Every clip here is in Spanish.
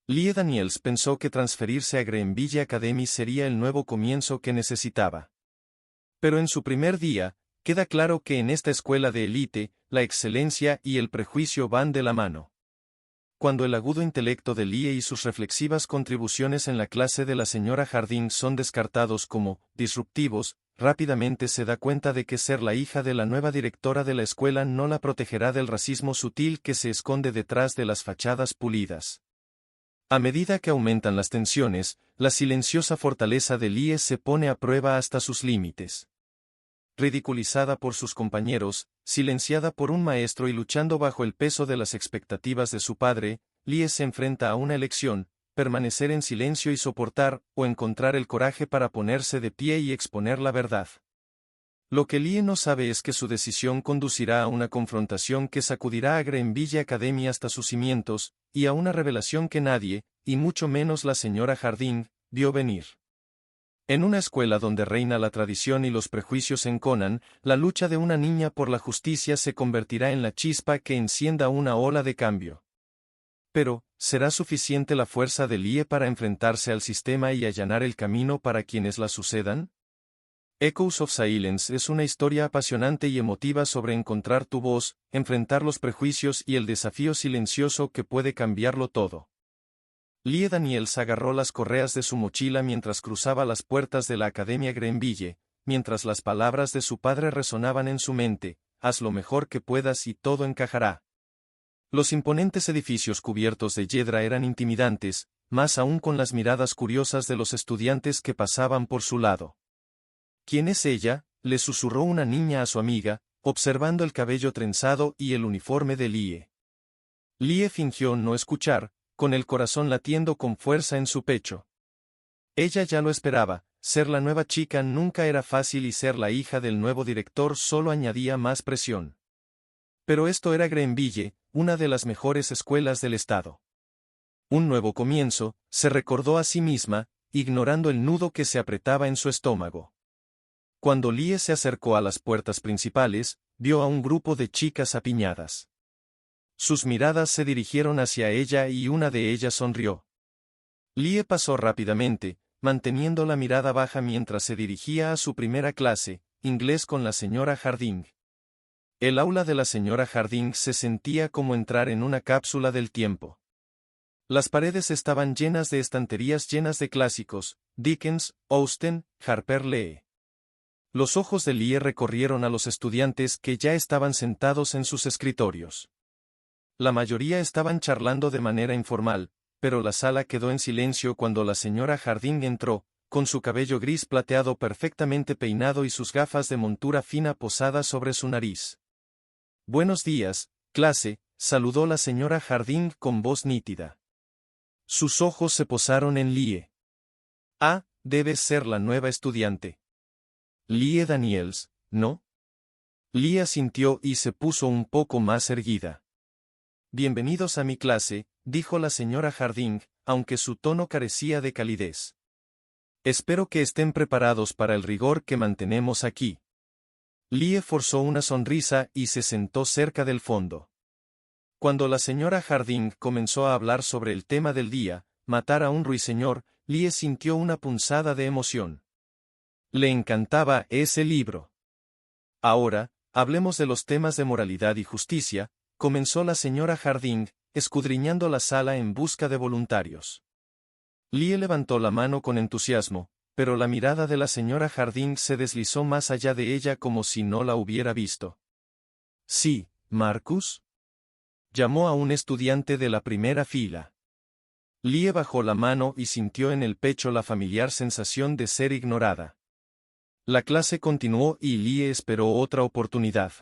Lee Daniels pensó que transferirse a Greenville Academy sería el nuevo comienzo que necesitaba. Pero en su primer día, queda claro que en esta escuela de élite, la excelencia y el prejuicio van de la mano. Cuando el agudo intelecto de Lee y sus reflexivas contribuciones en la clase de la señora Harding son descartados como disruptivos, rápidamente se da cuenta de que ser la hija de la nueva directora de la escuela no la protegerá del racismo sutil que se esconde detrás de las fachadas pulidas. A medida que aumentan las tensiones, la silenciosa fortaleza de Lee se pone a prueba hasta sus límites. Ridiculizada por sus compañeros, silenciada por un maestro y luchando bajo el peso de las expectativas de su padre, Lee se enfrenta a una elección: permanecer en silencio y soportar, o encontrar el coraje para ponerse de pie y exponer la verdad. Lo que Lee no sabe es que su decisión conducirá a una confrontación que sacudirá a Greenville Academy hasta sus cimientos, y a una revelación que nadie, y mucho menos la señora Harding, vio venir. En una escuela donde reina la tradición y los prejuicios enconan, la lucha de una niña por la justicia se convertirá en la chispa que encienda una ola de cambio. Pero, ¿será suficiente la fuerza de Lee para enfrentarse al sistema y allanar el camino para quienes la sucedan? Echoes of Silence es una historia apasionante y emotiva sobre encontrar tu voz, enfrentar los prejuicios y el desafío silencioso que puede cambiarlo todo. Lee Daniels agarró las correas de su mochila mientras cruzaba las puertas de la Academia Greenville, mientras las palabras de su padre resonaban en su mente: haz lo mejor que puedas y todo encajará. Los imponentes edificios cubiertos de hiedra eran intimidantes, más aún con las miradas curiosas de los estudiantes que pasaban por su lado. ¿Quién es ella?, le susurró una niña a su amiga, observando el cabello trenzado y el uniforme de Lee. Lee fingió no escuchar, con el corazón latiendo con fuerza en su pecho. Ella ya lo esperaba: ser la nueva chica nunca era fácil y ser la hija del nuevo director solo añadía más presión. Pero esto era Greenville, una de las mejores escuelas del estado. Un nuevo comienzo, se recordó a sí misma, ignorando el nudo que se apretaba en su estómago. Cuando Lee se acercó a las puertas principales, vio a un grupo de chicas apiñadas. Sus miradas se dirigieron hacia ella y una de ellas sonrió. Lee pasó rápidamente, manteniendo la mirada baja mientras se dirigía a su primera clase, inglés con la señora Harding. El aula de la señora Harding se sentía como entrar en una cápsula del tiempo. Las paredes estaban llenas de estanterías llenas de clásicos: Dickens, Austen, Harper Lee. Los ojos de Lee recorrieron a los estudiantes que ya estaban sentados en sus escritorios. La mayoría estaban charlando de manera informal, pero la sala quedó en silencio cuando la señora Harding entró, con su cabello gris plateado perfectamente peinado y sus gafas de montura fina posadas sobre su nariz. «Buenos días, clase», saludó la señora Harding con voz nítida. Sus ojos se posaron en Lee. «Ah, debes ser la nueva estudiante. Lee Daniels, ¿no?». Lee asintió y se puso un poco más erguida. «Bienvenidos a mi clase», dijo la señora Harding, aunque su tono carecía de calidez. «Espero que estén preparados para el rigor que mantenemos aquí». Lee forzó una sonrisa y se sentó cerca del fondo. Cuando la señora Harding comenzó a hablar sobre el tema del día, matar a un ruiseñor, Lee sintió una punzada de emoción. Le encantaba ese libro. «Ahora, hablemos de los temas de moralidad y justicia», comenzó la señora Harding, escudriñando la sala en busca de voluntarios. Lee levantó la mano con entusiasmo, pero la mirada de la señora Harding se deslizó más allá de ella como si no la hubiera visto. «Sí, Marcus», llamó a un estudiante de la primera fila. Lee bajó la mano y sintió en el pecho la familiar sensación de ser ignorada. La clase continuó y Lee esperó otra oportunidad.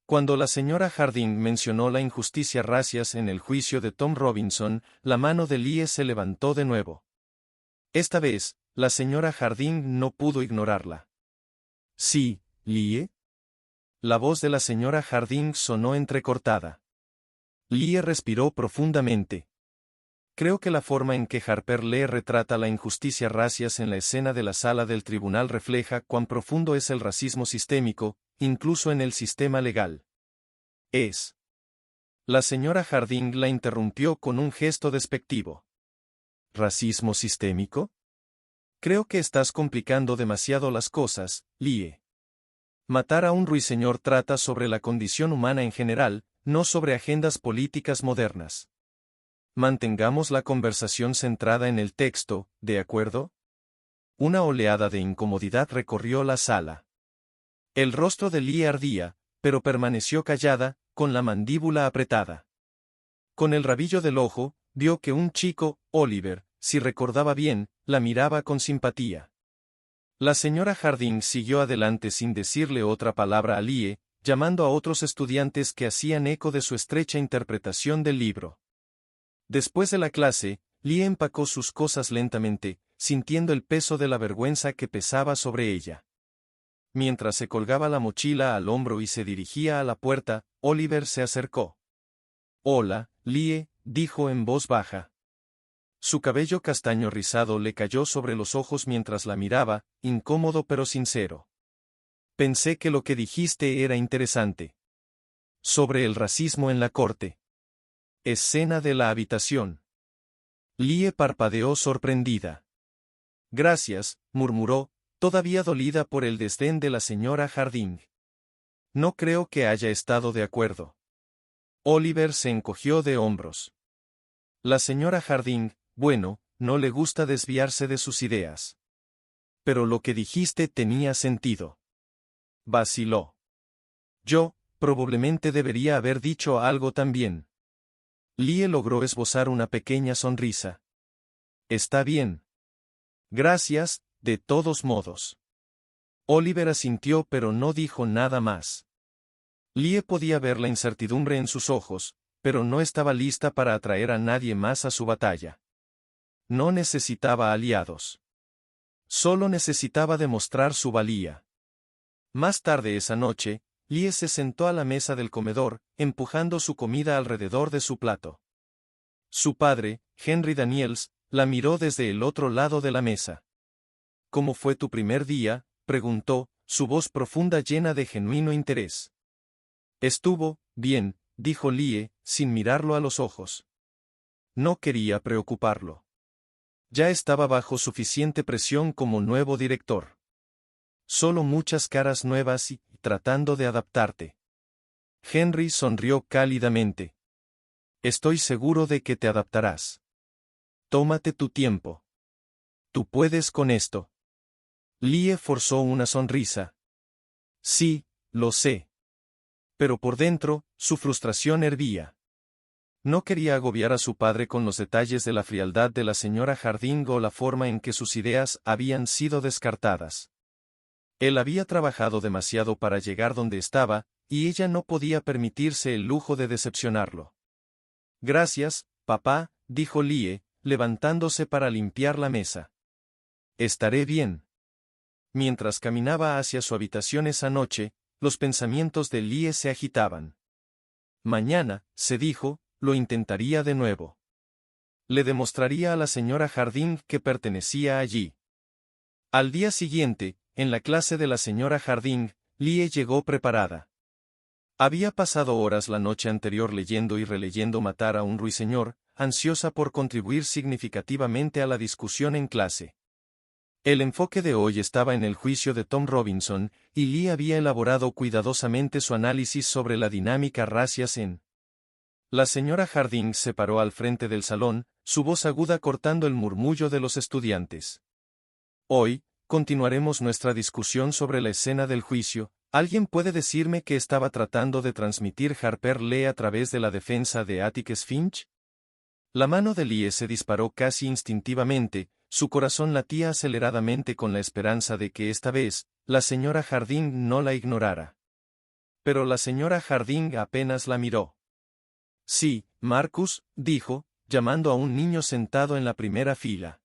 Cuando la señora Harding mencionó la injusticia racial en el juicio de Tom Robinson, la mano de Lee se levantó de nuevo. Esta vez, la señora Harding no pudo ignorarla. «Sí, Lee». La voz de la señora Harding sonó entrecortada. Lee respiró profundamente. Creo que la forma en que Harper Lee retrata la injusticia racial en la escena de la sala del tribunal refleja cuán profundo es el racismo sistémico, incluso en el sistema legal. Es La señora Harding la interrumpió con un gesto despectivo. ¿Racismo sistémico? Creo que estás complicando demasiado las cosas, Lie. Matar a un ruiseñor trata sobre la condición humana en general, no sobre agendas políticas modernas. Mantengamos la conversación centrada en el texto, ¿de acuerdo? Una oleada de incomodidad recorrió la sala. El rostro de Lie ardía, pero permaneció callada, con la mandíbula apretada. Con el rabillo del ojo, vio que un chico, Oliver, si recordaba bien, la miraba con simpatía. La señora Harding siguió adelante sin decirle otra palabra a Lie, llamando a otros estudiantes que hacían eco de su estrecha interpretación del libro. Después de la clase, Lie empacó sus cosas lentamente, sintiendo el peso de la vergüenza que pesaba sobre ella. Mientras se colgaba la mochila al hombro y se dirigía a la puerta, Oliver se acercó. «Hola, Lie», dijo en voz baja. Su cabello castaño rizado le cayó sobre los ojos mientras la miraba, incómodo pero sincero. Pensé que lo que dijiste era interesante. Sobre el racismo en la corte. Escena de la habitación. Lie parpadeó sorprendida. Gracias, murmuró, todavía dolida por el desdén de la señora Harding. No creo que haya estado de acuerdo. Oliver se encogió de hombros. La señora Harding, bueno, no le gusta desviarse de sus ideas. Pero lo que dijiste tenía sentido. Vaciló. Yo, probablemente debería haber dicho algo también. Lie logró esbozar una pequeña sonrisa. Está bien. Gracias, de todos modos. Oliver asintió pero no dijo nada más. Lie podía ver la incertidumbre en sus ojos, pero no estaba lista para atraer a nadie más a su batalla. No necesitaba aliados. Solo necesitaba demostrar su valía. Más tarde esa noche, Lie se sentó a la mesa del comedor, empujando su comida alrededor de su plato. Su padre, Henry Daniels, la miró desde el otro lado de la mesa. «¿Cómo fue tu primer día?», preguntó, su voz profunda llena de genuino interés. «Estuvo bien», dijo Lie, sin mirarlo a los ojos. No quería preocuparlo. Ya estaba bajo suficiente presión como nuevo director. Solo muchas caras nuevas y tratando de adaptarte. Henry sonrió cálidamente. «Estoy seguro de que te adaptarás. Tómate tu tiempo. Tú puedes con esto». Lie forzó una sonrisa. «Sí, lo sé». Pero por dentro, su frustración hervía. No quería agobiar a su padre con los detalles de la frialdad de la señora Harding o la forma en que sus ideas habían sido descartadas. Él había trabajado demasiado para llegar donde estaba, y ella no podía permitirse el lujo de decepcionarlo. «Gracias, papá», dijo Lie, levantándose para limpiar la mesa. «Estaré bien». Mientras caminaba hacia su habitación esa noche, los pensamientos de Lie se agitaban. Mañana, se dijo, lo intentaría de nuevo. Le demostraría a la señora Harding que pertenecía allí. Al día siguiente, en la clase de la señora Harding, Lie llegó preparada. Había pasado horas la noche anterior leyendo y releyendo Matar a un ruiseñor, ansiosa por contribuir significativamente a la discusión en clase. El enfoque de hoy estaba en el juicio de Tom Robinson, y Lie había elaborado cuidadosamente su análisis sobre la dinámica racial en. La señora Harding se paró al frente del salón, su voz aguda cortando el murmullo de los estudiantes. «Hoy, continuaremos nuestra discusión sobre la escena del juicio. ¿Alguien puede decirme qué estaba tratando de transmitir Harper Lee a través de la defensa de Atticus Finch?» La mano de Lie se disparó casi instintivamente, su corazón latía aceleradamente con la esperanza de que esta vez, la señora Harding no la ignorara. Pero la señora Harding apenas la miró. «Sí, Marcus», dijo, llamando a un niño sentado en la primera fila.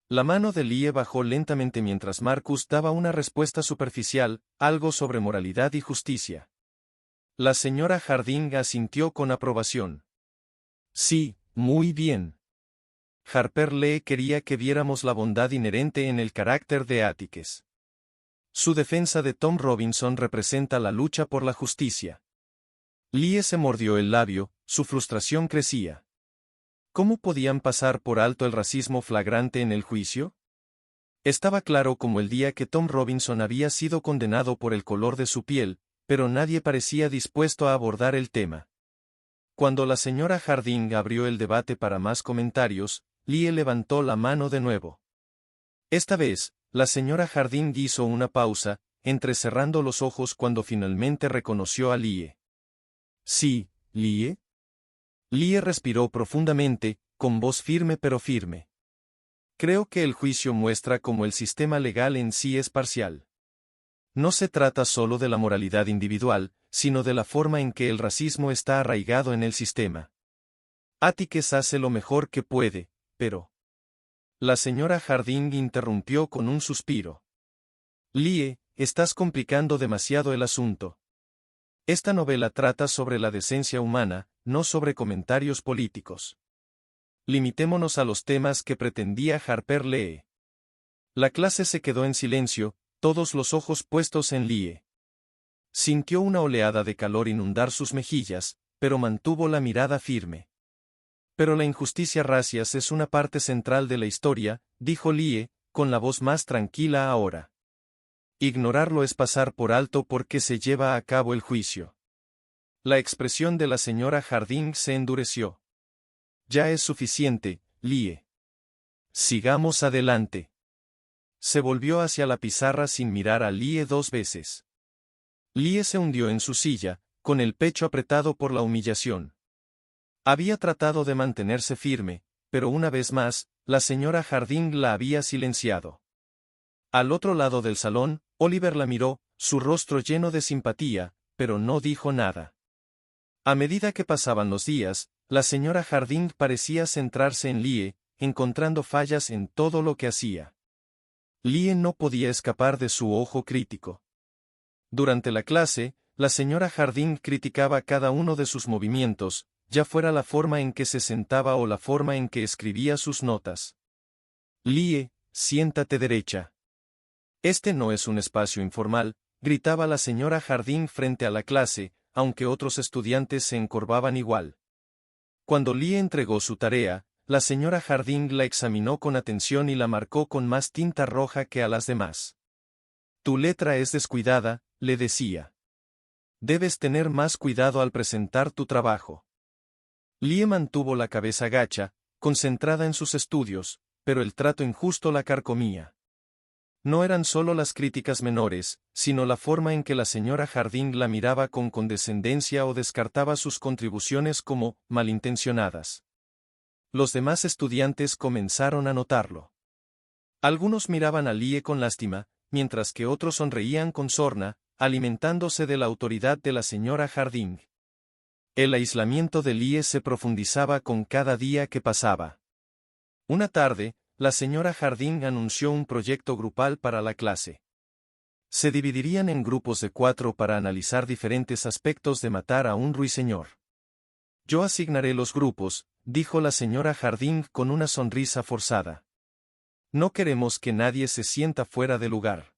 La mano de Lie bajó lentamente mientras Marcus daba una respuesta superficial, algo sobre moralidad y justicia. La señora Harding asintió con aprobación. «Sí, muy bien». Harper Lee quería que viéramos la bondad inherente en el carácter de Atticus. Su defensa de Tom Robinson representa la lucha por la justicia. Lie se mordió el labio, su frustración crecía. ¿Cómo podían pasar por alto el racismo flagrante en el juicio? Estaba claro como el día que Tom Robinson había sido condenado por el color de su piel, pero nadie parecía dispuesto a abordar el tema. Cuando la señora Harding abrió el debate para más comentarios, Lie levantó la mano de nuevo. Esta vez, la señora Harding hizo una pausa, entrecerrando los ojos cuando finalmente reconoció a Lie. Sí, Lie. Lie respiró profundamente, con voz firme pero firme. Creo que el juicio muestra cómo el sistema legal en sí es parcial. No se trata solo de la moralidad individual, sino de la forma en que el racismo está arraigado en el sistema. Atticus hace lo mejor que puede, pero... La señora Harding interrumpió con un suspiro. Lie, estás complicando demasiado el asunto. Esta novela trata sobre la decencia humana, no sobre comentarios políticos. Limitémonos a los temas que pretendía Harper Lee. La clase se quedó en silencio, todos los ojos puestos en Lie. Sintió una oleada de calor inundar sus mejillas, pero mantuvo la mirada firme. Pero la injusticia racial es una parte central de la historia, dijo Lie, con la voz más tranquila ahora. Ignorarlo es pasar por alto porque se lleva a cabo el juicio. La expresión de la señora Harding se endureció. Ya es suficiente, Lie. Sigamos adelante. Se volvió hacia la pizarra sin mirar a Lie dos veces. Lie se hundió en su silla, con el pecho apretado por la humillación. Había tratado de mantenerse firme, pero una vez más, la señora Harding la había silenciado. Al otro lado del salón, Oliver la miró, su rostro lleno de simpatía, pero no dijo nada. A medida que pasaban los días, la señora Harding parecía centrarse en Lie, encontrando fallas en todo lo que hacía. Lie no podía escapar de su ojo crítico. Durante la clase, la señora Harding criticaba cada uno de sus movimientos, ya fuera la forma en que se sentaba o la forma en que escribía sus notas. Lie, siéntate derecha. Este no es un espacio informal, gritaba la señora Harding frente a la clase, aunque otros estudiantes se encorvaban igual. Cuando Lie entregó su tarea, la señora Harding la examinó con atención y la marcó con más tinta roja que a las demás. Tu letra es descuidada, le decía. Debes tener más cuidado al presentar tu trabajo. Lie mantuvo la cabeza gacha, concentrada en sus estudios, pero el trato injusto la carcomía. No eran solo las críticas menores, sino la forma en que la señora Harding la miraba con condescendencia o descartaba sus contribuciones como malintencionadas. Los demás estudiantes comenzaron a notarlo. Algunos miraban a Lie con lástima, mientras que otros sonreían con sorna, alimentándose de la autoridad de la señora Harding. El aislamiento de Lie se profundizaba con cada día que pasaba. Una tarde, la señora Harding anunció un proyecto grupal para la clase. Se dividirían en grupos de 4 para analizar diferentes aspectos de matar a un ruiseñor. Yo asignaré los grupos, dijo la señora Harding con una sonrisa forzada. No queremos que nadie se sienta fuera de lugar.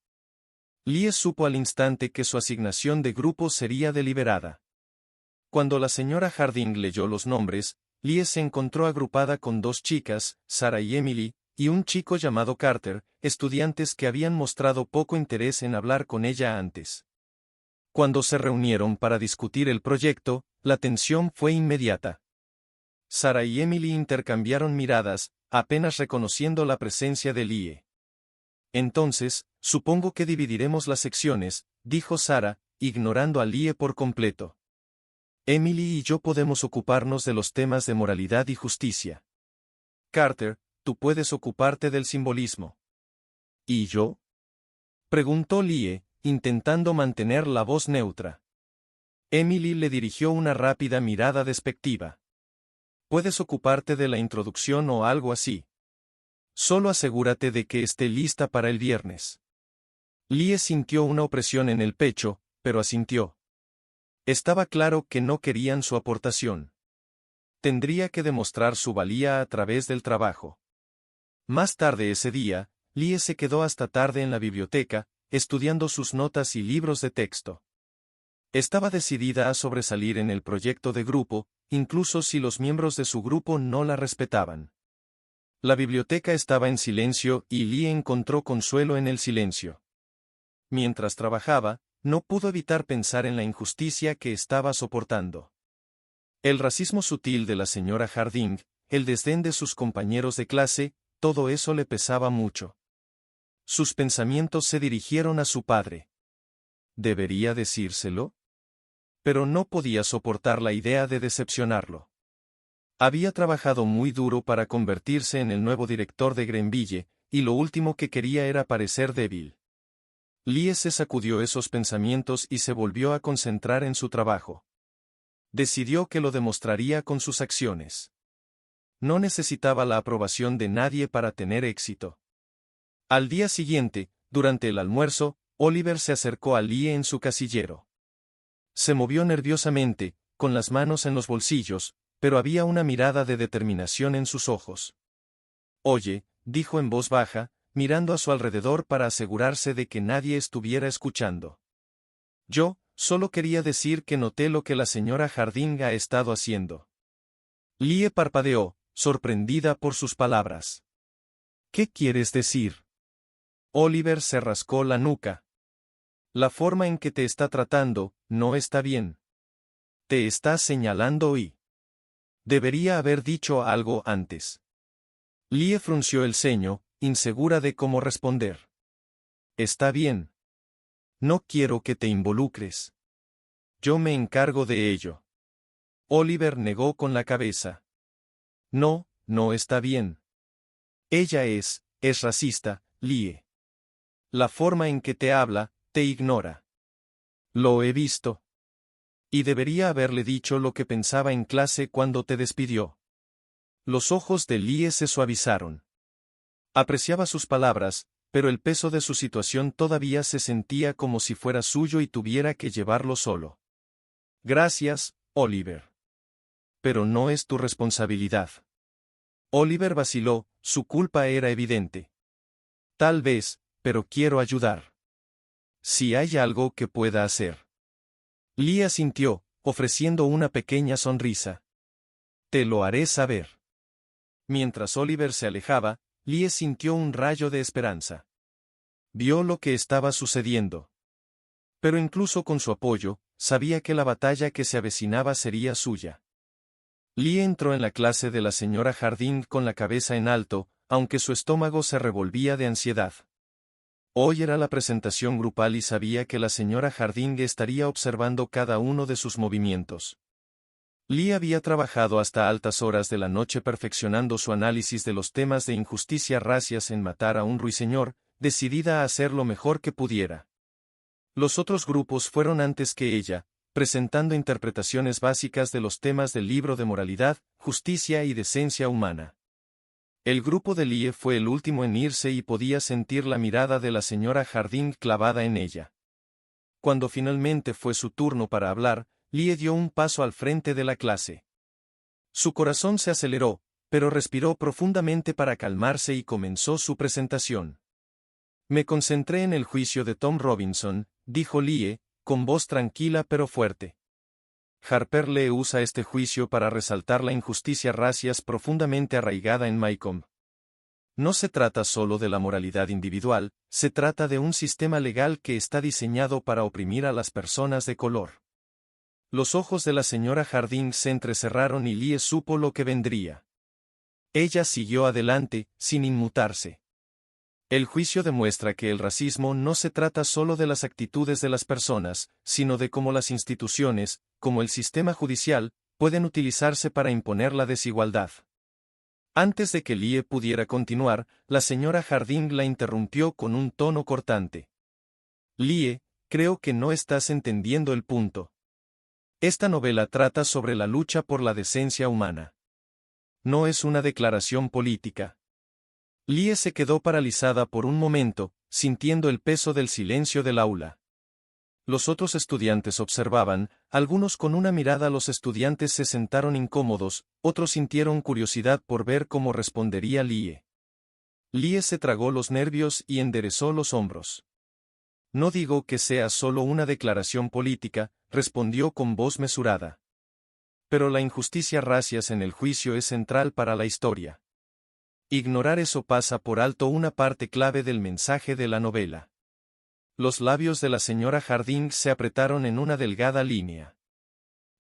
Lie supo al instante que su asignación de grupos sería deliberada. Cuando la señora Harding leyó los nombres, Lie se encontró agrupada con 2 chicas, Sarah y Emily, y un chico llamado Carter, estudiantes que habían mostrado poco interés en hablar con ella antes. Cuando se reunieron para discutir el proyecto, la tensión fue inmediata. Sarah y Emily intercambiaron miradas, apenas reconociendo la presencia de Lie. Entonces, supongo que dividiremos las secciones, dijo Sarah, ignorando a Lie por completo. Emily y yo podemos ocuparnos de los temas de moralidad y justicia. Carter, tú puedes ocuparte del simbolismo. ¿Y yo? Preguntó Lie, intentando mantener la voz neutra. Emily le dirigió una rápida mirada despectiva. Puedes ocuparte de la introducción o algo así. Solo asegúrate de que esté lista para el viernes. Lie sintió una opresión en el pecho, pero asintió. Estaba claro que no querían su aportación. Tendría que demostrar su valía a través del trabajo. Más tarde ese día, Lie se quedó hasta tarde en la biblioteca, estudiando sus notas y libros de texto. Estaba decidida a sobresalir en el proyecto de grupo, incluso si los miembros de su grupo no la respetaban. La biblioteca estaba en silencio y Lee encontró consuelo en el silencio. Mientras trabajaba, no pudo evitar pensar en la injusticia que estaba soportando. El racismo sutil de la señora Harding, el desdén de sus compañeros de clase, todo eso le pesaba mucho. Sus pensamientos se dirigieron a su padre. ¿Debería decírselo? Pero no podía soportar la idea de decepcionarlo. Había trabajado muy duro para convertirse en el nuevo director de Greenville, y lo último que quería era parecer débil. Lee se sacudió esos pensamientos y se volvió a concentrar en su trabajo. Decidió que lo demostraría con sus acciones. No necesitaba la aprobación de nadie para tener éxito. Al día siguiente, durante el almuerzo, Oliver se acercó a Lee en su casillero. Se movió nerviosamente, con las manos en los bolsillos, pero había una mirada de determinación en sus ojos. «Oye», dijo en voz baja, mirando a su alrededor para asegurarse de que nadie estuviera escuchando. «Yo, solo quería decir que noté lo que la señora Harding ha estado haciendo». Lee parpadeó, sorprendida por sus palabras. «¿Qué quieres decir?» Oliver se rascó la nuca. «La forma en que te está tratando, no está bien. Te está señalando y... debería haber dicho algo antes». Lee frunció el ceño, insegura de cómo responder. «Está bien. No quiero que te involucres. Yo me encargo de ello». Oliver negó con la cabeza. «No, no está bien. Ella es racista, Lee. La forma en que te habla, te ignora. Lo he visto. Y debería haberle dicho lo que pensaba en clase cuando te despidió». Los ojos de Lee se suavizaron. Apreciaba sus palabras, pero el peso de su situación todavía se sentía como si fuera suyo y tuviera que llevarlo solo. «Gracias, Oliver. Pero no es tu responsabilidad». Oliver vaciló, su culpa era evidente. «Tal vez, pero quiero ayudar. Si hay algo que pueda hacer». Lee asintió, ofreciendo una pequeña sonrisa. «Te lo haré saber». Mientras Oliver se alejaba, Lee sintió un rayo de esperanza. Vio lo que estaba sucediendo. Pero incluso con su apoyo, sabía que la batalla que se avecinaba sería suya. Lee entró en la clase de la señora Harding con la cabeza en alto, aunque su estómago se revolvía de ansiedad. Hoy era la presentación grupal y sabía que la señora Harding estaría observando cada uno de sus movimientos. Lee había trabajado hasta altas horas de la noche perfeccionando su análisis de los temas de injusticia racias en Matar a un ruiseñor, decidida a hacer lo mejor que pudiera. Los otros grupos fueron antes que ella, presentando interpretaciones básicas de los temas del libro de moralidad, justicia y decencia humana. El grupo de Lee fue el último en irse y podía sentir la mirada de la señora Harding clavada en ella. Cuando finalmente fue su turno para hablar, Lee dio un paso al frente de la clase. Su corazón se aceleró, pero respiró profundamente para calmarse y comenzó su presentación. «Me concentré en el juicio de Tom Robinson», dijo Lee, con voz tranquila pero fuerte. «Harper Lee usa este juicio para resaltar la injusticia racial profundamente arraigada en Maycomb. No se trata solo de la moralidad individual, se trata de un sistema legal que está diseñado para oprimir a las personas de color». Los ojos de la señora Harding se entrecerraron y Lee supo lo que vendría. Ella siguió adelante, sin inmutarse. «El juicio demuestra que el racismo no se trata solo de las actitudes de las personas, sino de cómo las instituciones, como el sistema judicial, pueden utilizarse para imponer la desigualdad». Antes de que Lee pudiera continuar, la señora Harding la interrumpió con un tono cortante. «Lee, creo que no estás entendiendo el punto. Esta novela trata sobre la lucha por la decencia humana. No es una declaración política». Lee se quedó paralizada por un momento, sintiendo el peso del silencio del aula. Los otros estudiantes observaban, algunos con una mirada. Los estudiantes se sentaron incómodos, otros sintieron curiosidad por ver cómo respondería Lee. Lee se tragó los nervios y enderezó los hombros. No digo que sea solo una declaración política, respondió con voz mesurada. Pero la injusticia racias en el juicio es central para la historia. Ignorar eso pasa por alto una parte clave del mensaje de la novela. Los labios de la señora Harding se apretaron en una delgada línea.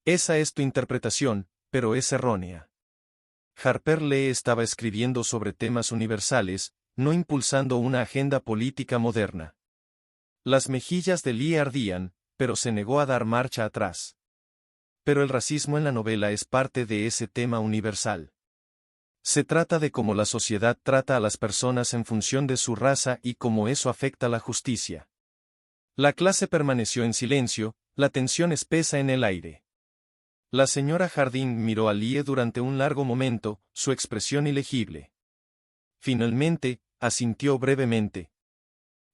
Esa es tu interpretación, pero es errónea. Harper Lee estaba escribiendo sobre temas universales, no impulsando una agenda política moderna. Las mejillas de Lee ardían, pero se negó a dar marcha atrás. Pero el racismo en la novela es parte de ese tema universal. Se trata de cómo la sociedad trata a las personas en función de su raza y cómo eso afecta la justicia. La clase permaneció en silencio, la tensión espesa en el aire. La señora Harding miró a Lee durante un largo momento, su expresión ilegible. Finalmente, asintió brevemente.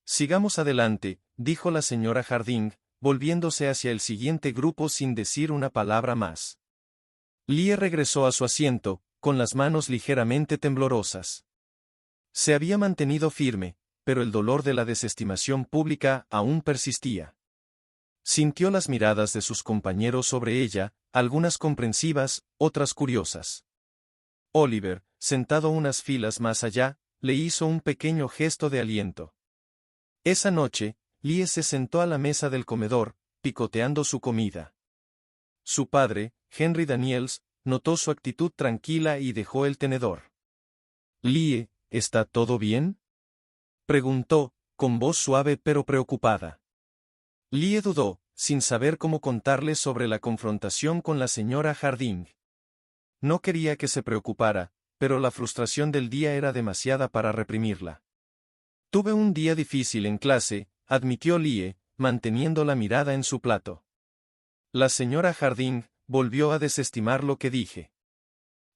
Sigamos adelante, dijo la señora Harding, volviéndose hacia el siguiente grupo sin decir una palabra más. Lee regresó a su asiento, con las manos ligeramente temblorosas. Se había mantenido firme, pero el dolor de la desestimación pública aún persistía. Sintió las miradas de sus compañeros sobre ella, algunas comprensivas, otras curiosas. Oliver, sentado unas filas más allá, le hizo un pequeño gesto de aliento. Esa noche, Lee se sentó a la mesa del comedor, picoteando su comida. Su padre, Henry Daniels, notó su actitud tranquila y dejó el tenedor. «Lee, ¿está todo bien?», preguntó, con voz suave pero preocupada. Lee dudó, sin saber cómo contarle sobre la confrontación con la señora Harding. No quería que se preocupara, pero la frustración del día era demasiada para reprimirla. «Tuve un día difícil en clase», admitió Lee, manteniendo la mirada en su plato. La señora Harding volvió a desestimar lo que dije.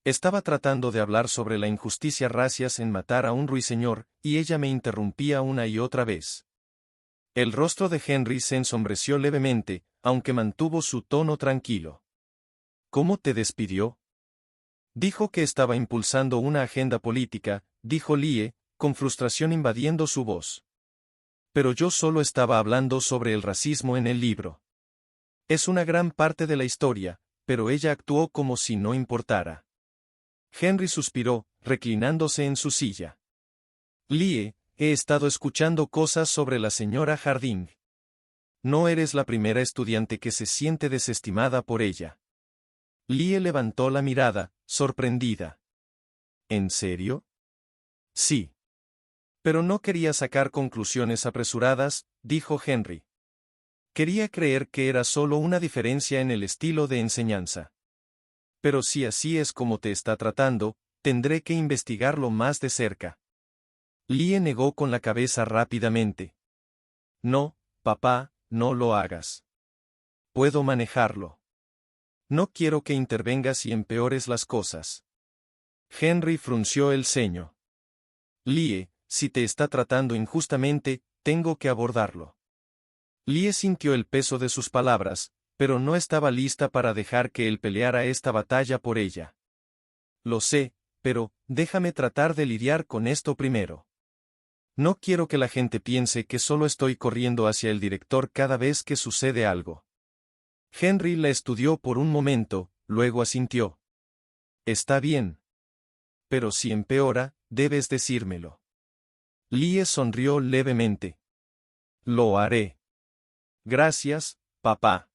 Estaba tratando de hablar sobre la injusticia racias en matar a un ruiseñor, y ella me interrumpía una y otra vez. El rostro de Henry se ensombreció levemente, aunque mantuvo su tono tranquilo. «¿Cómo te despidió?». «Dijo que estaba impulsando una agenda política», dijo Lee, con frustración invadiendo su voz. «Pero yo solo estaba hablando sobre el racismo en el libro. Es una gran parte de la historia, pero ella actuó como si no importara». Henry suspiró, reclinándose en su silla. «Lee, he estado escuchando cosas sobre la señora Harding. No eres la primera estudiante que se siente desestimada por ella». Lee levantó la mirada, sorprendida. «¿En serio?». «Sí». «Pero no quería sacar conclusiones apresuradas», dijo Henry. «Quería creer que era solo una diferencia en el estilo de enseñanza. Pero si así es como te está tratando, tendré que investigarlo más de cerca». Lee negó con la cabeza rápidamente. «No, papá, no lo hagas. Puedo manejarlo. No quiero que intervengas y empeores las cosas». Henry frunció el ceño. «Lee, si te está tratando injustamente, tengo que abordarlo». Lee sintió el peso de sus palabras, pero no estaba lista para dejar que él peleara esta batalla por ella. «Lo sé, pero, déjame tratar de lidiar con esto primero. No quiero que la gente piense que solo estoy corriendo hacia el director cada vez que sucede algo». Henry la estudió por un momento, luego asintió. «Está bien. Pero si empeora, debes decírmelo». Lee sonrió levemente. «Lo haré». «Gracias, papá».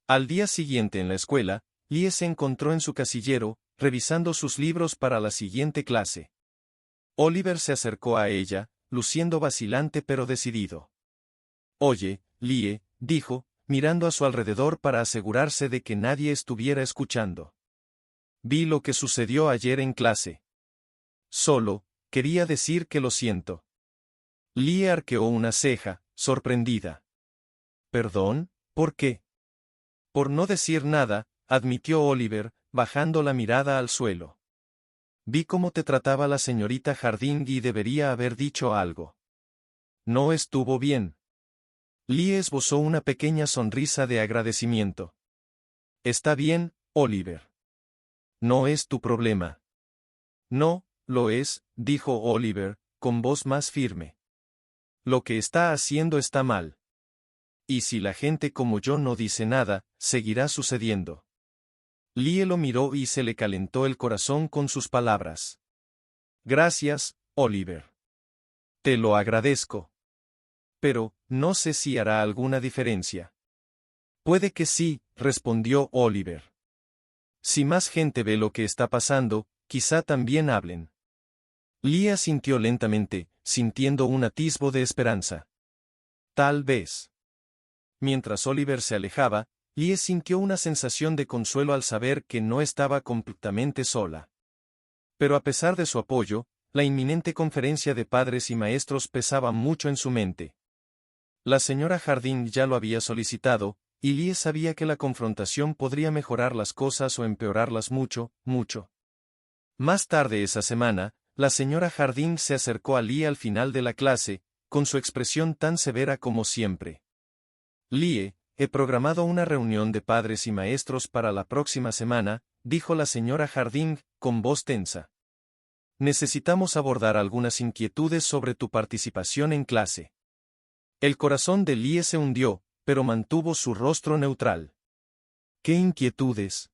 Al día siguiente en la escuela, Lee se encontró en su casillero, revisando sus libros para la siguiente clase. Oliver se acercó a ella, luciendo vacilante pero decidido. «Oye, Lee», dijo, mirando a su alrededor para asegurarse de que nadie estuviera escuchando. «Vi lo que sucedió ayer en clase. Solo, quería decir que lo siento». Lee arqueó una ceja, sorprendida. «¿Perdón? ¿Por qué?». «Por no decir nada», admitió Oliver, bajando la mirada al suelo. «Vi cómo te trataba la señorita Harding y debería haber dicho algo. No estuvo bien». Lee esbozó una pequeña sonrisa de agradecimiento. «Está bien, Oliver. No es tu problema». «No, lo es», dijo Oliver, con voz más firme. Lo que está haciendo está mal. Y si la gente como yo no dice nada, seguirá sucediendo. Lie lo miró y se le calentó el corazón con sus palabras. Gracias, Oliver. Te lo agradezco. Pero, no sé si hará alguna diferencia. Puede que sí, respondió Oliver. Si más gente ve lo que está pasando, quizá también hablen. Lie asintió lentamente, sintiendo un atisbo de esperanza. Tal vez. Mientras Oliver se alejaba, Lie sintió una sensación de consuelo al saber que no estaba completamente sola. Pero a pesar de su apoyo, la inminente conferencia de padres y maestros pesaba mucho en su mente. La señora Harding ya lo había solicitado, y Lie sabía que la confrontación podría mejorar las cosas o empeorarlas mucho, mucho. Más tarde esa semana, la señora Harding se acercó a Lie al final de la clase, con su expresión tan severa como siempre. Lie, he programado una reunión de padres y maestros para la próxima semana, dijo la señora Harding, con voz tensa. Necesitamos abordar algunas inquietudes sobre tu participación en clase. El corazón de Lie se hundió, pero mantuvo su rostro neutral. ¿Qué inquietudes?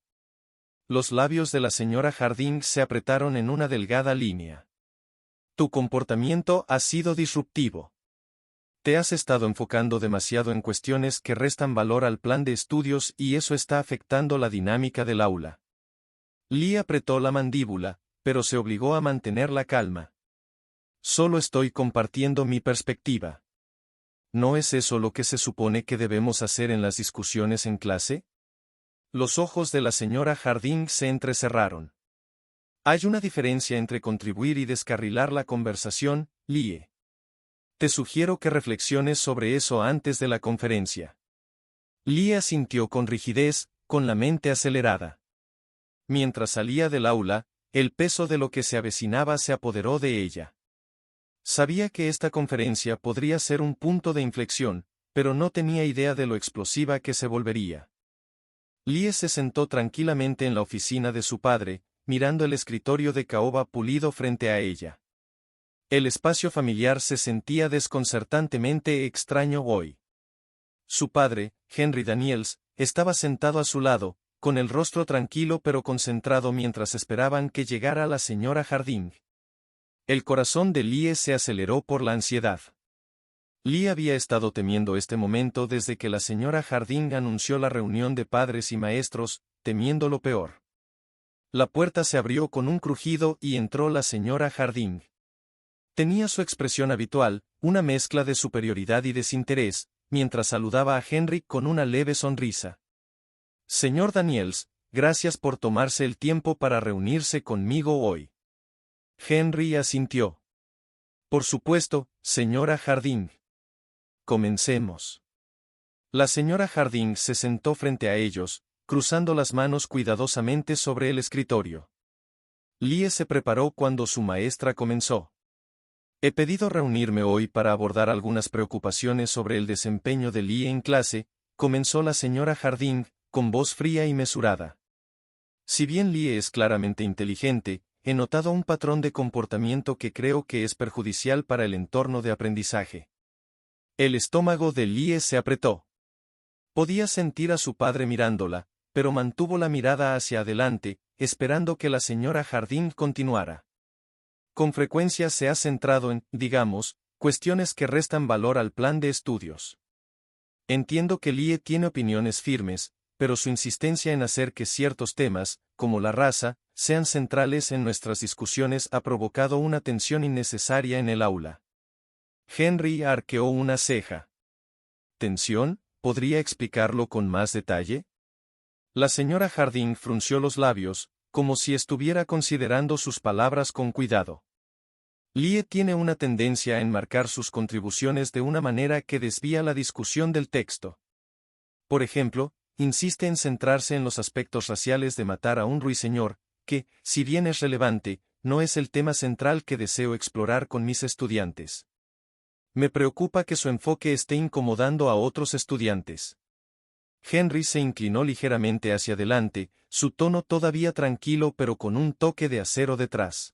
Los labios de la señora Harding se apretaron en una delgada línea. Tu comportamiento ha sido disruptivo. Te has estado enfocando demasiado en cuestiones que restan valor al plan de estudios y eso está afectando la dinámica del aula. Lie apretó la mandíbula, pero se obligó a mantener la calma. Solo estoy compartiendo mi perspectiva. ¿No es eso lo que se supone que debemos hacer en las discusiones en clase? Los ojos de la señora Harding se entrecerraron. Hay una diferencia entre contribuir y descarrilar la conversación, Lie. Te sugiero que reflexiones sobre eso antes de la conferencia. Lie asintió con rigidez, con la mente acelerada. Mientras salía del aula, el peso de lo que se avecinaba se apoderó de ella. Sabía que esta conferencia podría ser un punto de inflexión, pero no tenía idea de lo explosiva que se volvería. Lie se sentó tranquilamente en la oficina de su padre, mirando el escritorio de caoba pulido frente a ella. El espacio familiar se sentía desconcertantemente extraño hoy. Su padre, Henry Daniels, estaba sentado a su lado, con el rostro tranquilo pero concentrado mientras esperaban que llegara la señora Harding. El corazón de Lie se aceleró por la ansiedad. Lie había estado temiendo este momento desde que la señora Harding anunció la reunión de padres y maestros, temiendo lo peor. La puerta se abrió con un crujido y entró la señora Harding. Tenía su expresión habitual, una mezcla de superioridad y desinterés, mientras saludaba a Henry con una leve sonrisa. Señor Daniels, gracias por tomarse el tiempo para reunirse conmigo hoy. Henry asintió. Por supuesto, señora Harding. Comencemos. La señora Harding se sentó frente a ellos, cruzando las manos cuidadosamente sobre el escritorio. Lie se preparó cuando su maestra comenzó. He pedido reunirme hoy para abordar algunas preocupaciones sobre el desempeño de Lie en clase, comenzó la señora Harding, con voz fría y mesurada. Si bien Lie es claramente inteligente, he notado un patrón de comportamiento que creo que es perjudicial para el entorno de aprendizaje. El estómago de Lie se apretó. Podía sentir a su padre mirándola, pero mantuvo la mirada hacia adelante, esperando que la señora Harding continuara. Con frecuencia se ha centrado en, digamos, cuestiones que restan valor al plan de estudios. Entiendo que Lie tiene opiniones firmes, pero su insistencia en hacer que ciertos temas, como la raza, sean centrales en nuestras discusiones ha provocado una tensión innecesaria en el aula. Henry arqueó una ceja. ¿Tensión? ¿Podría explicarlo con más detalle? La señora Harding frunció los labios, como si estuviera considerando sus palabras con cuidado. Lie tiene una tendencia a enmarcar sus contribuciones de una manera que desvía la discusión del texto. Por ejemplo, insiste en centrarse en los aspectos raciales de Matar a un ruiseñor, que, si bien es relevante, no es el tema central que deseo explorar con mis estudiantes. Me preocupa que su enfoque esté incomodando a otros estudiantes. Henry se inclinó ligeramente hacia adelante, su tono todavía tranquilo pero con un toque de acero detrás.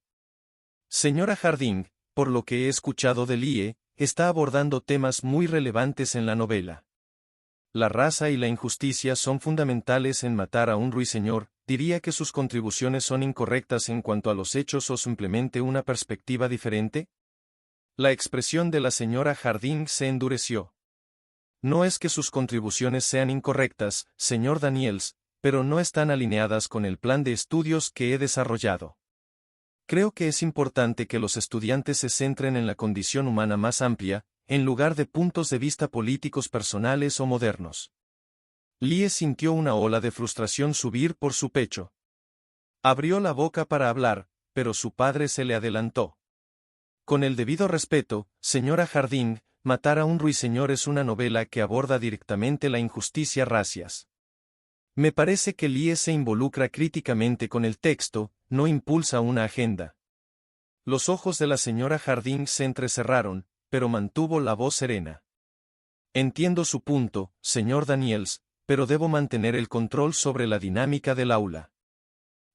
Señora Harding, por lo que he escuchado de Lie, está abordando temas muy relevantes en la novela. La raza y la injusticia son fundamentales en Matar a un ruiseñor. ¿Diría que sus contribuciones son incorrectas en cuanto a los hechos o simplemente una perspectiva diferente? La expresión de la señora Harding se endureció. No es que sus contribuciones sean incorrectas, señor Daniels, pero no están alineadas con el plan de estudios que he desarrollado. Creo que es importante que los estudiantes se centren en la condición humana más amplia, en lugar de puntos de vista políticos personales o modernos. Lie sintió una ola de frustración subir por su pecho. Abrió la boca para hablar, pero su padre se le adelantó. Con el debido respeto, señora Harding, Matar a un ruiseñor es una novela que aborda directamente la injusticia racias. Me parece que Lie se involucra críticamente con el texto, no impulsa una agenda. Los ojos de la señora Harding se entrecerraron, pero mantuvo la voz serena. Entiendo su punto, señor Daniels, pero debo mantener el control sobre la dinámica del aula.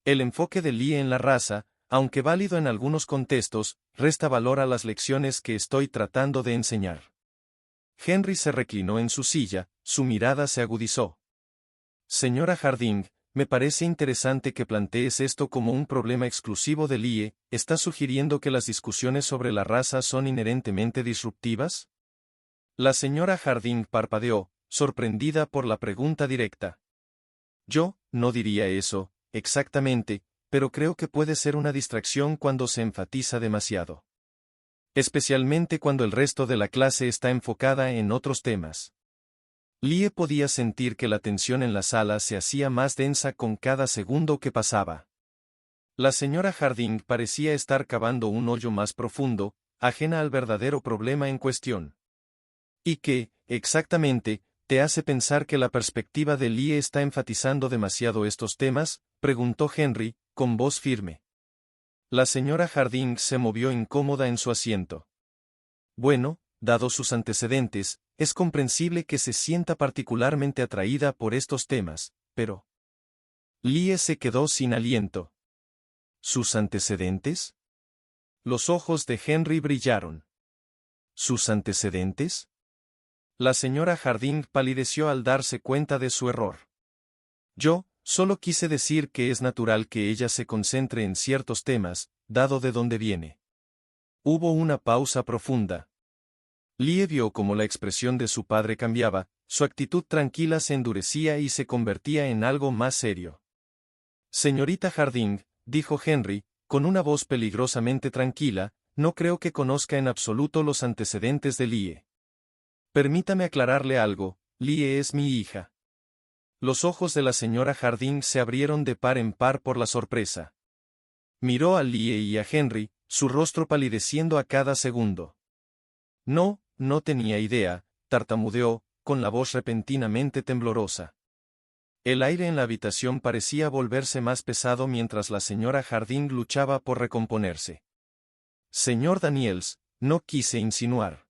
El enfoque de Lie en la raza, aunque válido en algunos contextos, resta valor a las lecciones que estoy tratando de enseñar. Henry se reclinó en su silla, su mirada se agudizó. Señora Harding, me parece interesante que plantees esto como un problema exclusivo de Lie. ¿Estás sugiriendo que las discusiones sobre la raza son inherentemente disruptivas? La señora Harding parpadeó, sorprendida por la pregunta directa. Yo, no diría eso, exactamente, pero creo que puede ser una distracción cuando se enfatiza demasiado. Especialmente cuando el resto de la clase está enfocada en otros temas. Lie podía sentir que la tensión en la sala se hacía más densa con cada segundo que pasaba. La señora Harding parecía estar cavando un hoyo más profundo, ajena al verdadero problema en cuestión. ¿Y qué, exactamente, te hace pensar que la perspectiva de Lie está enfatizando demasiado estos temas?, preguntó Henry, con voz firme. La señora Harding se movió incómoda en su asiento. Bueno, dado sus antecedentes, es comprensible que se sienta particularmente atraída por estos temas, pero... Lie se quedó sin aliento. ¿Sus antecedentes? Los ojos de Henry brillaron. ¿Sus antecedentes? La señora Harding palideció al darse cuenta de su error. Yo, solo quise decir que es natural que ella se concentre en ciertos temas, dado de dónde viene. Hubo una pausa profunda. Lie vio cómo la expresión de su padre cambiaba, su actitud tranquila se endurecía y se convertía en algo más serio. Señorita Harding, dijo Henry, con una voz peligrosamente tranquila, no creo que conozca en absoluto los antecedentes de Lie. Permítame aclararle algo, Lie es mi hija. Los ojos de la señora Harding se abrieron de par en par por la sorpresa. Miró a Lie y a Henry, su rostro palideciendo a cada segundo. No tenía idea, tartamudeó, con la voz repentinamente temblorosa. El aire en la habitación parecía volverse más pesado mientras la señora Harding luchaba por recomponerse. Señor Daniels, no quise insinuar.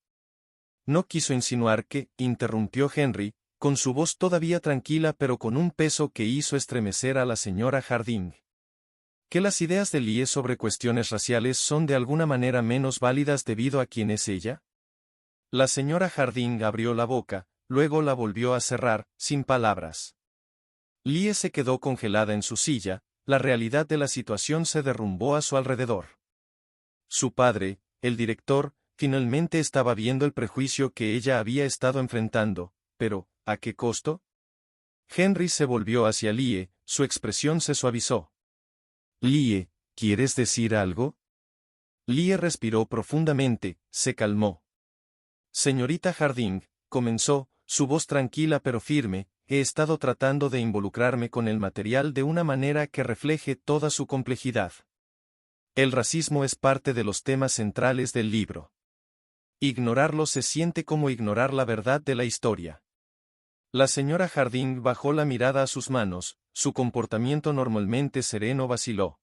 No quiso insinuar que, interrumpió Henry, con su voz todavía tranquila pero con un peso que hizo estremecer a la señora Harding. Que las ideas de Lie sobre cuestiones raciales son de alguna manera menos válidas debido a quién es ella. La señora Harding abrió la boca, luego la volvió a cerrar, sin palabras. Lie se quedó congelada en su silla, la realidad de la situación se derrumbó a su alrededor. Su padre, el director, finalmente estaba viendo el prejuicio que ella había estado enfrentando, pero, ¿a qué costo? Henry se volvió hacia Lie, su expresión se suavizó. Lie, ¿quieres decir algo? Lie respiró profundamente, se calmó. Señorita Harding, comenzó, su voz tranquila pero firme, he estado tratando de involucrarme con el material de una manera que refleje toda su complejidad. El racismo es parte de los temas centrales del libro. Ignorarlo se siente como ignorar la verdad de la historia. La señora Harding bajó la mirada a sus manos, su comportamiento normalmente sereno vaciló.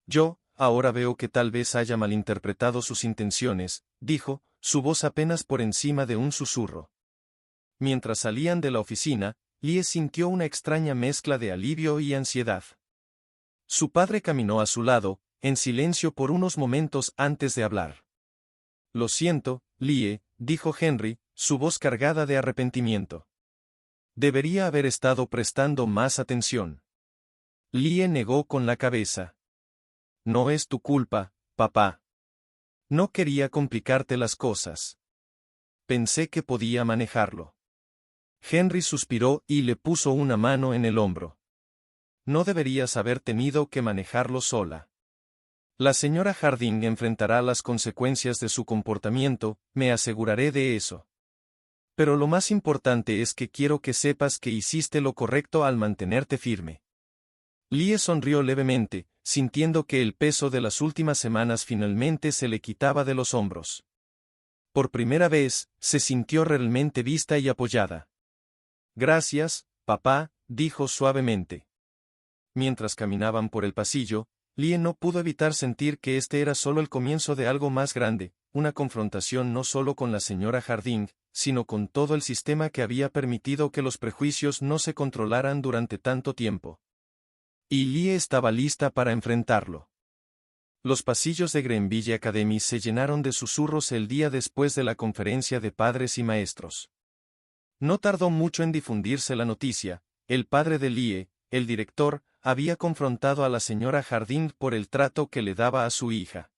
Yo, ahora veo que tal vez haya malinterpretado sus intenciones, dijo, su voz apenas por encima de un susurro. Mientras salían de la oficina, Lie sintió una extraña mezcla de alivio y ansiedad. Su padre caminó a su lado, en silencio por unos momentos antes de hablar. Lo siento, Lie, dijo Henry, su voz cargada de arrepentimiento. Debería haber estado prestando más atención. Lie negó con la cabeza. No es tu culpa, papá. No quería complicarte las cosas. Pensé que podía manejarlo. Henry suspiró y le puso una mano en el hombro. No deberías haber tenido que manejarlo sola. La señora Harding enfrentará las consecuencias de su comportamiento, me aseguraré de eso. Pero lo más importante es que quiero que sepas que hiciste lo correcto al mantenerte firme. Lie sonrió levemente, sintiendo que el peso de las últimas semanas finalmente se le quitaba de los hombros. Por primera vez, se sintió realmente vista y apoyada. Gracias, papá, dijo suavemente. Mientras caminaban por el pasillo, Lie no pudo evitar sentir que este era solo el comienzo de algo más grande, una confrontación no solo con la señora Harding, sino con todo el sistema que había permitido que los prejuicios no se controlaran durante tanto tiempo. Y Lie estaba lista para enfrentarlo. Los pasillos de Greenville Academy se llenaron de susurros el día después de la conferencia de padres y maestros. No tardó mucho en difundirse la noticia, el padre de Lie, el director, había confrontado a la señora Harding por el trato que le daba a su hija.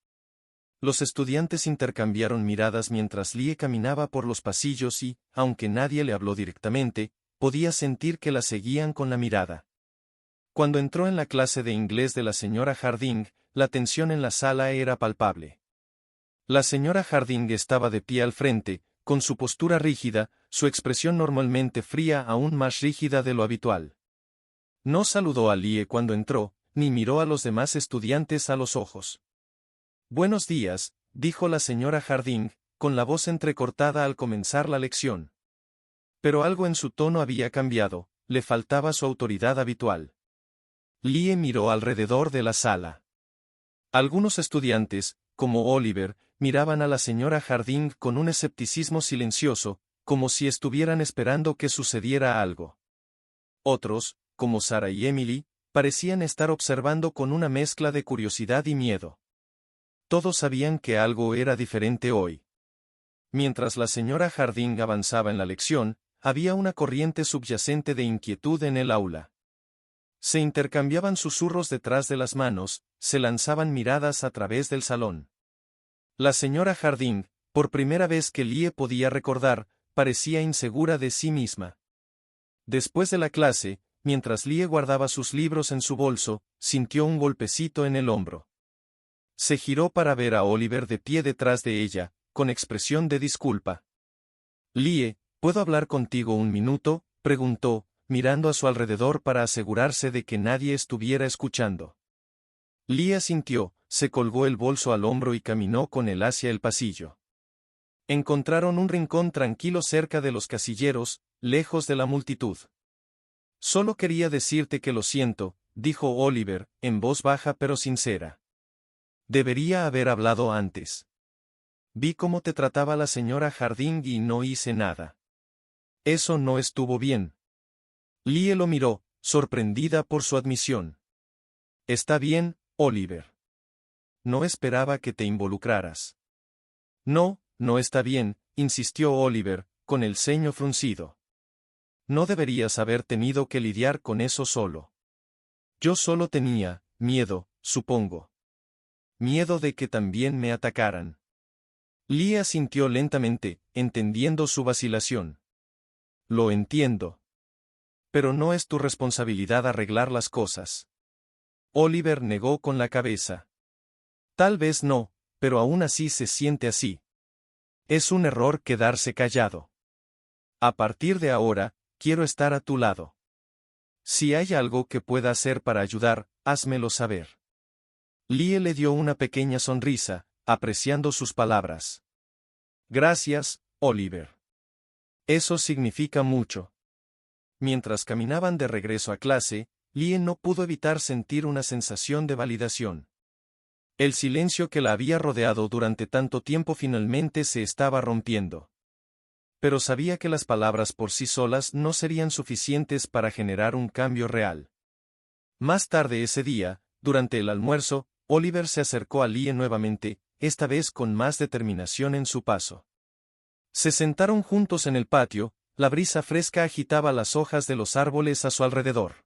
Los estudiantes intercambiaron miradas mientras Lie caminaba por los pasillos y, aunque nadie le habló directamente, podía sentir que la seguían con la mirada. Cuando entró en la clase de inglés de la señora Harding, la tensión en la sala era palpable. La señora Harding estaba de pie al frente, con su postura rígida, su expresión normalmente fría aún más rígida de lo habitual. No saludó a Lie cuando entró, ni miró a los demás estudiantes a los ojos. Buenos días, dijo la señora Harding, con la voz entrecortada al comenzar la lección. Pero algo en su tono había cambiado, le faltaba su autoridad habitual. Lie miró alrededor de la sala. Algunos estudiantes, como Oliver, miraban a la señora Harding con un escepticismo silencioso, como si estuvieran esperando que sucediera algo. Otros, como Sarah y Emily, parecían estar observando con una mezcla de curiosidad y miedo. Todos sabían que algo era diferente hoy. Mientras la señora Harding avanzaba en la lección, había una corriente subyacente de inquietud en el aula. Se intercambiaban susurros detrás de las manos, se lanzaban miradas a través del salón. La señora Harding, por primera vez que Lie podía recordar, parecía insegura de sí misma. Después de la clase, mientras Lie guardaba sus libros en su bolso, sintió un golpecito en el hombro. Se giró para ver a Oliver de pie detrás de ella, con expresión de disculpa. Lie, ¿puedo hablar contigo un minuto?, preguntó, mirando a su alrededor para asegurarse de que nadie estuviera escuchando. Lie asintió, se colgó el bolso al hombro y caminó con él hacia el pasillo. Encontraron un rincón tranquilo cerca de los casilleros, lejos de la multitud. Solo quería decirte que lo siento, dijo Oliver, en voz baja pero sincera. Debería haber hablado antes. Vi cómo te trataba la señora Harding y no hice nada. Eso no estuvo bien. Lie lo miró, sorprendida por su admisión. Está bien, Oliver. No esperaba que te involucraras. No, no está bien, insistió Oliver, con el ceño fruncido. No deberías haber tenido que lidiar con eso solo. Yo solo tenía miedo, supongo. Miedo de que también me atacaran. Lie asintió lentamente, entendiendo su vacilación. Lo entiendo. Pero no es tu responsabilidad arreglar las cosas. Oliver negó con la cabeza. Tal vez no, pero aún así se siente así. Es un error quedarse callado. A partir de ahora, quiero estar a tu lado. Si hay algo que pueda hacer para ayudar, házmelo saber. Lie le dio una pequeña sonrisa, apreciando sus palabras. Gracias, Oliver. Eso significa mucho. Mientras caminaban de regreso a clase, Lie no pudo evitar sentir una sensación de validación. El silencio que la había rodeado durante tanto tiempo finalmente se estaba rompiendo. Pero sabía que las palabras por sí solas no serían suficientes para generar un cambio real. Más tarde ese día, durante el almuerzo, Oliver se acercó a Lie nuevamente, esta vez con más determinación en su paso. Se sentaron juntos en el patio, la brisa fresca agitaba las hojas de los árboles a su alrededor.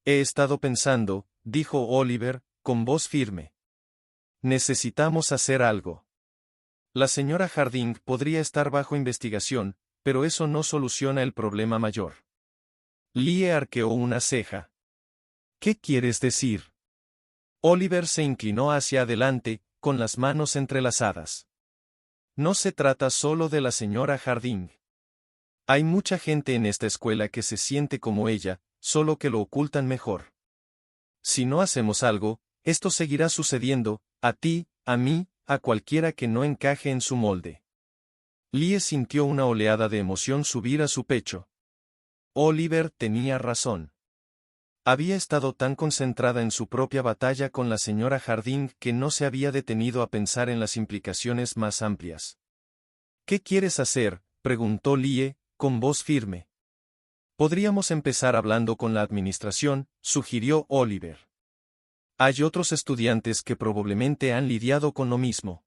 He estado pensando, dijo Oliver, con voz firme. Necesitamos hacer algo. La señora Harding podría estar bajo investigación, pero eso no soluciona el problema mayor. Lie arqueó una ceja. ¿Qué quieres decir? Oliver se inclinó hacia adelante, con las manos entrelazadas. No se trata solo de la señora Harding. Hay mucha gente en esta escuela que se siente como ella, solo que lo ocultan mejor. Si no hacemos algo, esto seguirá sucediendo, a ti, a mí, a cualquiera que no encaje en su molde. Lie sintió una oleada de emoción subir a su pecho. Oliver tenía razón. Había estado tan concentrada en su propia batalla con la señora Harding que no se había detenido a pensar en las implicaciones más amplias. ¿Qué quieres hacer?, preguntó Lie, con voz firme. Podríamos empezar hablando con la administración, sugirió Oliver. Hay otros estudiantes que probablemente han lidiado con lo mismo.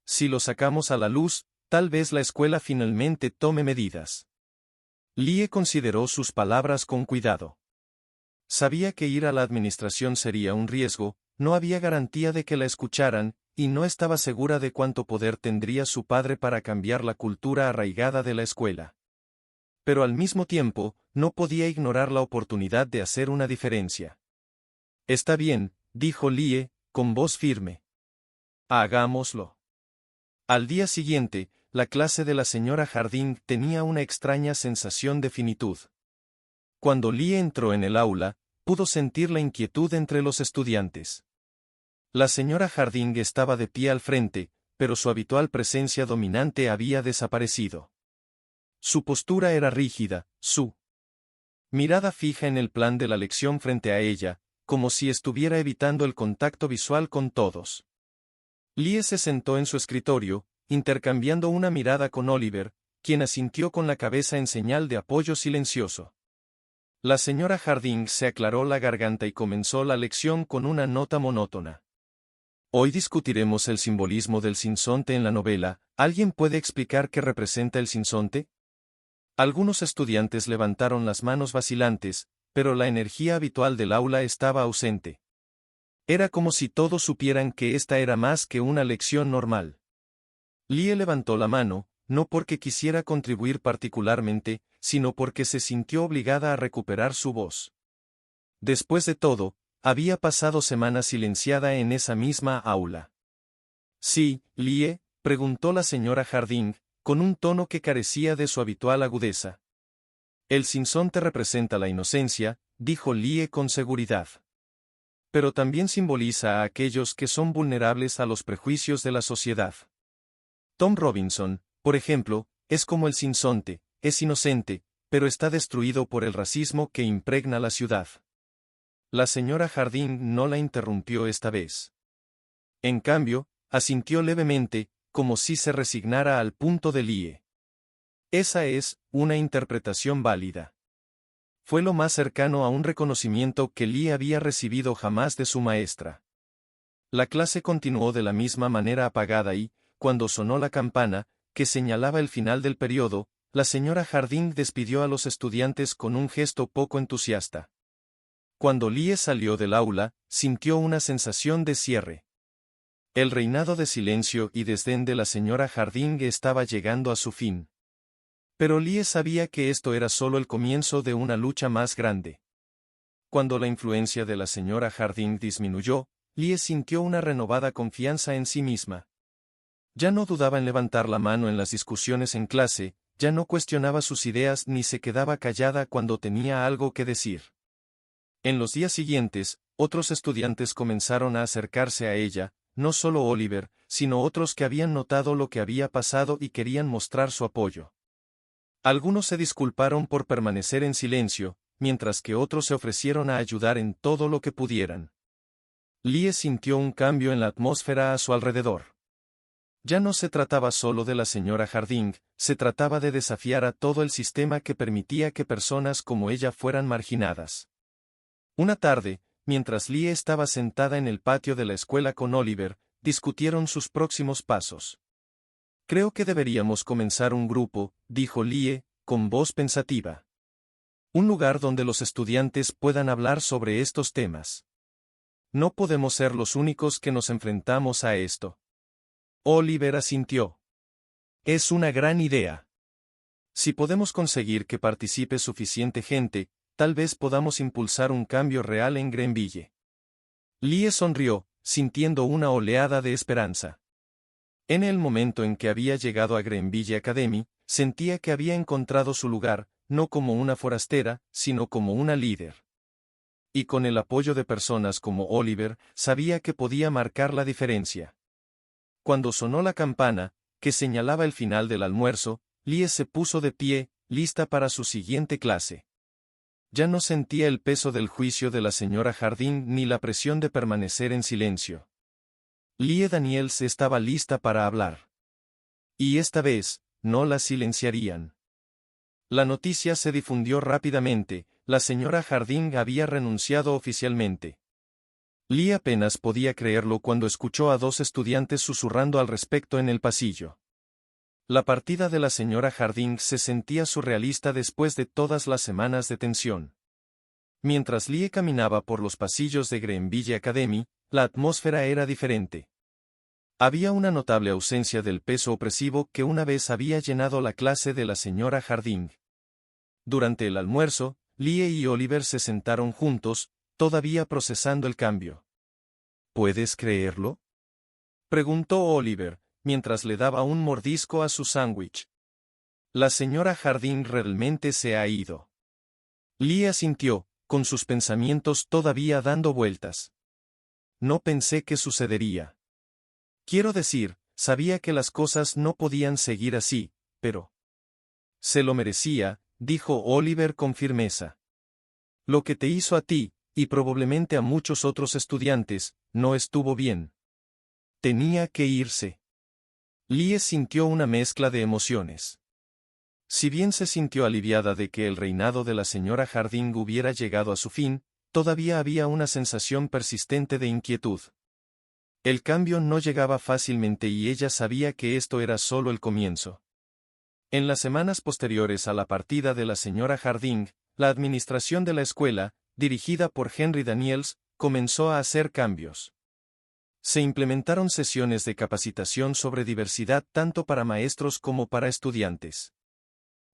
Si lo sacamos a la luz, tal vez la escuela finalmente tome medidas. Lie consideró sus palabras con cuidado. Sabía que ir a la administración sería un riesgo, no había garantía de que la escucharan, y no estaba segura de cuánto poder tendría su padre para cambiar la cultura arraigada de la escuela. Pero al mismo tiempo, no podía ignorar la oportunidad de hacer una diferencia. Está bien, dijo Lie, con voz firme. Hagámoslo. Al día siguiente, la clase de la señora Harding tenía una extraña sensación de finitud. Cuando Lie entró en el aula, pudo sentir la inquietud entre los estudiantes. La señora Harding estaba de pie al frente, pero su habitual presencia dominante había desaparecido. Su postura era rígida, su mirada fija en el plan de la lección frente a ella, como si estuviera evitando el contacto visual con todos. Lie se sentó en su escritorio, intercambiando una mirada con Oliver, quien asintió con la cabeza en señal de apoyo silencioso. La señora Harding se aclaró la garganta y comenzó la lección con una nota monótona. Hoy discutiremos el simbolismo del sinsonte en la novela. ¿Alguien puede explicar qué representa el sinsonte? Algunos estudiantes levantaron las manos vacilantes, pero la energía habitual del aula estaba ausente. Era como si todos supieran que esta era más que una lección normal. Lie levantó la mano, no porque quisiera contribuir particularmente, sino porque se sintió obligada a recuperar su voz. Después de todo, había pasado semanas silenciada en esa misma aula. Sí, Lie, preguntó la señora Harding, con un tono que carecía de su habitual agudeza. El sinsonte representa la inocencia, dijo Lie con seguridad. Pero también simboliza a aquellos que son vulnerables a los prejuicios de la sociedad. Tom Robinson, por ejemplo, es como el sinsonte, es inocente, pero está destruido por el racismo que impregna la ciudad. La señora Harding no la interrumpió esta vez. En cambio, asintió levemente, como si se resignara al punto de Lie. Esa es una interpretación válida. Fue lo más cercano a un reconocimiento que Lie había recibido jamás de su maestra. La clase continuó de la misma manera apagada y, cuando sonó la campana, que señalaba el final del periodo, la señora Harding despidió a los estudiantes con un gesto poco entusiasta. Cuando Lie salió del aula, sintió una sensación de cierre. El reinado de silencio y desdén de la señora Harding estaba llegando a su fin. Pero Lie sabía que esto era solo el comienzo de una lucha más grande. Cuando la influencia de la señora Harding disminuyó, Lie sintió una renovada confianza en sí misma. Ya no dudaba en levantar la mano en las discusiones en clase, ya no cuestionaba sus ideas ni se quedaba callada cuando tenía algo que decir. En los días siguientes, otros estudiantes comenzaron a acercarse a ella, no solo Oliver, sino otros que habían notado lo que había pasado y querían mostrar su apoyo. Algunos se disculparon por permanecer en silencio, mientras que otros se ofrecieron a ayudar en todo lo que pudieran. Lie sintió un cambio en la atmósfera a su alrededor. Ya no se trataba solo de la señora Harding, se trataba de desafiar a todo el sistema que permitía que personas como ella fueran marginadas. Una tarde, mientras Lie estaba sentada en el patio de la escuela con Oliver, discutieron sus próximos pasos. Creo que deberíamos comenzar un grupo, dijo Lie, con voz pensativa. Un lugar donde los estudiantes puedan hablar sobre estos temas. No podemos ser los únicos que nos enfrentamos a esto. Oliver asintió. Es una gran idea. Si podemos conseguir que participe suficiente gente, tal vez podamos impulsar un cambio real en Greenville. Lie sonrió, sintiendo una oleada de esperanza. En el momento en que había llegado a Greenville Academy, sentía que había encontrado su lugar, no como una forastera, sino como una líder. Y con el apoyo de personas como Oliver, sabía que podía marcar la diferencia. Cuando sonó la campana, que señalaba el final del almuerzo, Lie se puso de pie, lista para su siguiente clase. Ya no sentía el peso del juicio de la señora Jardín ni la presión de permanecer en silencio. Lie Daniels estaba lista para hablar. Y esta vez, no la silenciarían. La noticia se difundió rápidamente, la señora Jardín había renunciado oficialmente. Lie apenas podía creerlo cuando escuchó a dos estudiantes susurrando al respecto en el pasillo. La partida de la señora Jardín se sentía surrealista después de todas las semanas de tensión. Mientras Lie caminaba por los pasillos de Greenville Academy, la atmósfera era diferente. Había una notable ausencia del peso opresivo que una vez había llenado la clase de la señora Jardín. Durante el almuerzo, Lie y Oliver se sentaron juntos, todavía procesando el cambio. ¿Puedes creerlo?, preguntó Oliver, mientras le daba un mordisco a su sándwich. La señora Jardín realmente se ha ido. Lie asintió, con sus pensamientos todavía dando vueltas. No pensé que sucedería. Quiero decir, sabía que las cosas no podían seguir así, pero... Se lo merecía, dijo Oliver con firmeza. Lo que te hizo a ti, y probablemente a muchos otros estudiantes, no estuvo bien. Tenía que irse. Lie sintió una mezcla de emociones. Si bien se sintió aliviada de que el reinado de la señora Jardín hubiera llegado a su fin, todavía había una sensación persistente de inquietud. El cambio no llegaba fácilmente y ella sabía que esto era solo el comienzo. En las semanas posteriores a la partida de la señora Jardín, la administración de la escuela, dirigida por Henry Daniels, comenzó a hacer cambios. Se implementaron sesiones de capacitación sobre diversidad tanto para maestros como para estudiantes.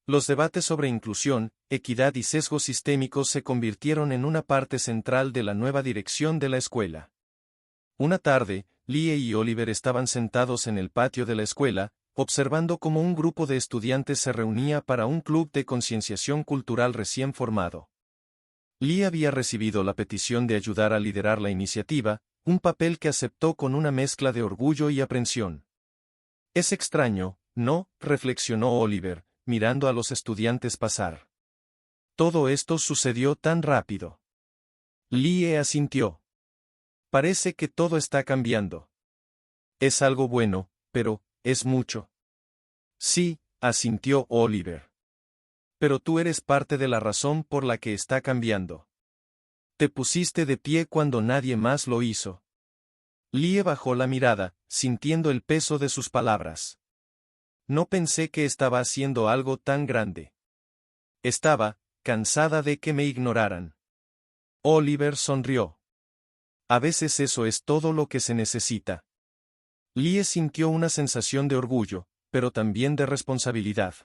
Los debates sobre inclusión, equidad y sesgos sistémicos se convirtieron en una parte central de la nueva dirección de la escuela. Una tarde, Lie y Oliver estaban sentados en el patio de la escuela, observando cómo un grupo de estudiantes se reunía para un club de concienciación cultural recién formado. Lie había recibido la petición de ayudar a liderar la iniciativa, un papel que aceptó con una mezcla de orgullo y aprensión. Es extraño, ¿no?, reflexionó Oliver, mirando a los estudiantes pasar. Todo esto sucedió tan rápido. Lie asintió. Parece que todo está cambiando. Es algo bueno, pero, ¿es mucho? Sí, asintió Oliver. Pero tú eres parte de la razón por la que está cambiando. Te pusiste de pie cuando nadie más lo hizo. Lie bajó la mirada, sintiendo el peso de sus palabras. No pensé que estaba haciendo algo tan grande. Estaba cansada de que me ignoraran. Oliver sonrió. A veces eso es todo lo que se necesita. Lie sintió una sensación de orgullo, pero también de responsabilidad.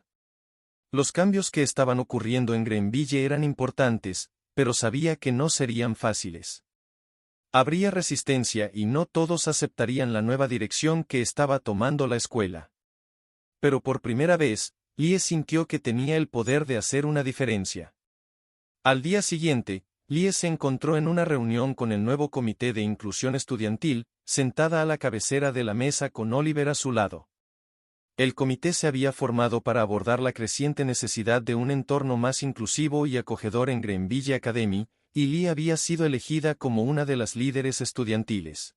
Los cambios que estaban ocurriendo en Greenville eran importantes, pero sabía que no serían fáciles. Habría resistencia y no todos aceptarían la nueva dirección que estaba tomando la escuela. Pero por primera vez, Lie sintió que tenía el poder de hacer una diferencia. Al día siguiente, Lie se encontró en una reunión con el nuevo comité de inclusión estudiantil, sentada a la cabecera de la mesa con Oliver a su lado. El comité se había formado para abordar la creciente necesidad de un entorno más inclusivo y acogedor en Greenville Academy, y Lie había sido elegida como una de las líderes estudiantiles.